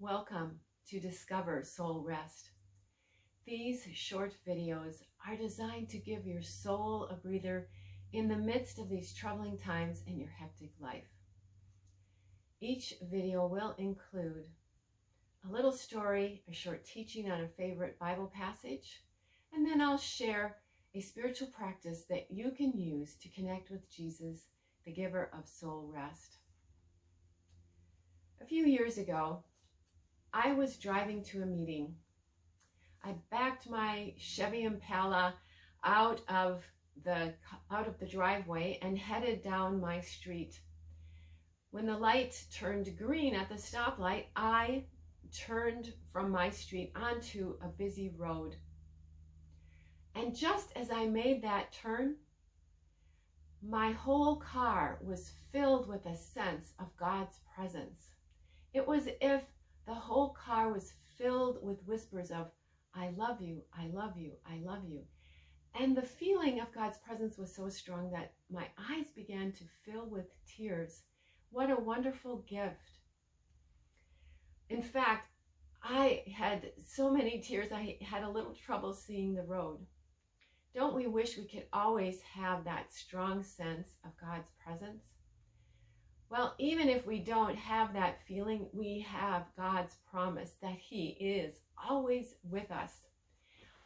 Welcome to Discover Soul Rest. These short videos are designed to give your soul a breather in the midst of these troubling times in your hectic life. Each video will include a little story, a short teaching on a favorite Bible passage, and then I'll share a spiritual practice that you can use to connect with Jesus, the giver of soul rest. A few years ago, I was driving to a meeting. I backed my Chevy Impala out of the driveway and headed down my street. When the light turned green at the stoplight, I turned from my street onto a busy road. And just as I made that turn, my whole car was filled with a sense of God's presence. It was as if the whole car was filled with whispers of, I love you, I love you, I love you. And the feeling of God's presence was so strong that my eyes began to fill with tears. What a wonderful gift. In fact, I had so many tears, I had a little trouble seeing the road. Don't we wish we could always have that strong sense of God's presence? Well, even if we don't have that feeling, we have God's promise that He is always with us.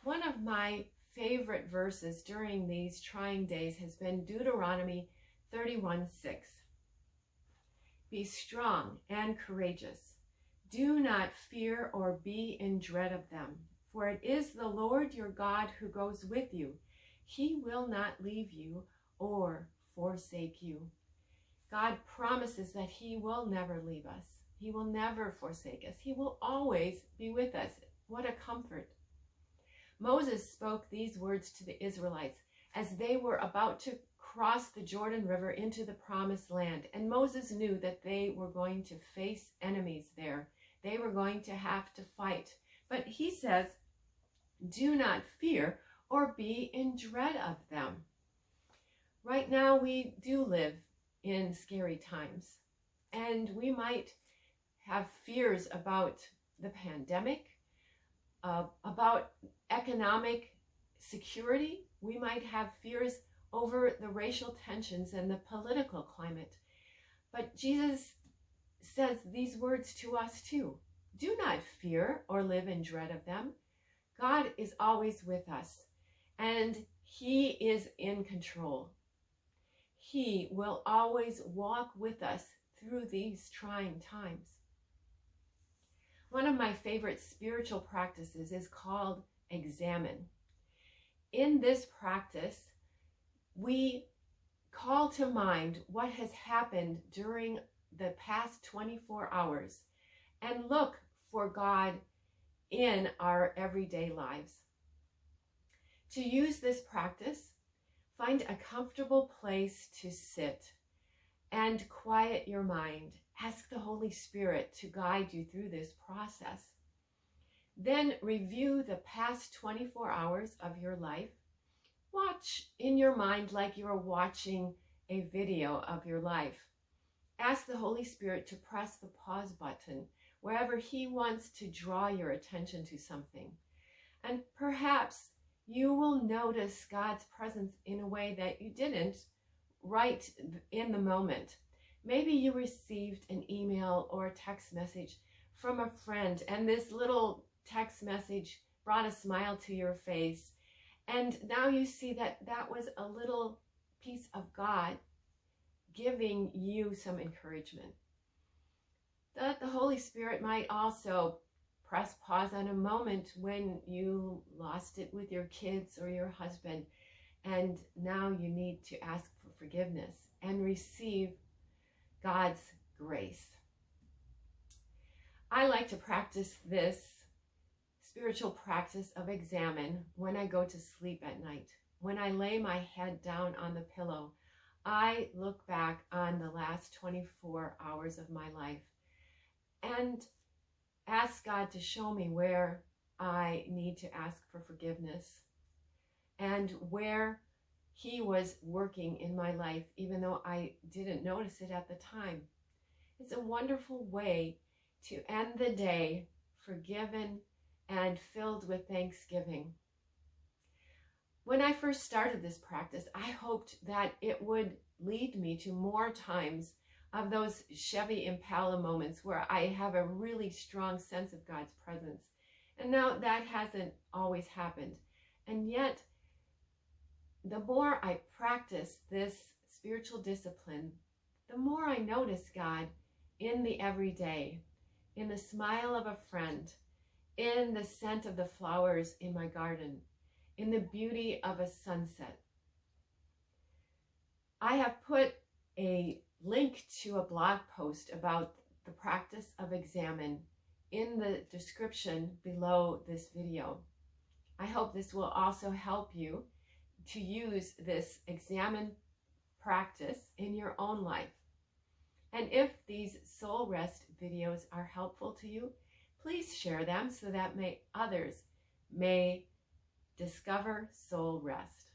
One of my favorite verses during these trying days has been Deuteronomy 31:6. Be strong and courageous. Do not fear or be in dread of them, for it is the Lord your God who goes with you. He will not leave you or forsake you. God promises that He will never leave us. He will never forsake us. He will always be with us. What a comfort. Moses spoke these words to the Israelites as they were about to cross the Jordan River into the promised land. And Moses knew that they were going to face enemies there. They were going to have to fight. But he says, do not fear or be in dread of them. Right now we do live in scary times, and we might have fears about the pandemic, about economic security. We might have fears over the racial tensions and the political climate. But Jesus says these words to us too. Do not fear or live in dread of them. God is always with us, and He is in control. He will always walk with us through these trying times. One of my favorite spiritual practices is called Examen. In this practice, we call to mind what has happened during the past 24 hours and look for God in our everyday lives. To use this practice, find a comfortable place to sit and quiet your mind. Ask the Holy Spirit to guide you through this process. Then review the past 24 hours of your life. Watch in your mind like you are watching a video of your life. Ask the Holy Spirit to press the pause button wherever He wants to draw your attention to something. And perhaps you will notice God's presence in a way that you didn't right in the moment. Maybe you received an email or a text message from a friend, and this little text message brought a smile to your face. And now you see that that was a little piece of God giving you some encouragement. That the Holy Spirit might also press pause on a moment when you lost it with your kids or your husband, and now you need to ask for forgiveness and receive God's grace. I like to practice this spiritual practice of Examen when I go to sleep at night. When I lay my head down on the pillow, I look back on the last 24 hours of my life and ask God to show me where I need to ask for forgiveness and where He was working in my life, even though I didn't notice it at the time. It's a wonderful way to end the day forgiven and filled with thanksgiving. When I first started this practice, I hoped that it would lead me to more times of those Chevy Impala moments where I have a really strong sense of God's presence. And now that hasn't always happened. And yet, the more I practice this spiritual discipline, the more I notice God in the everyday, in the smile of a friend, in the scent of the flowers in my garden, in the beauty of a sunset. I have put a link to a blog post about the practice of Examen in the description below this video. I hope this will also help you to use this Examen practice in your own life. And if these soul rest videos are helpful to you, please share them so that others may discover soul rest.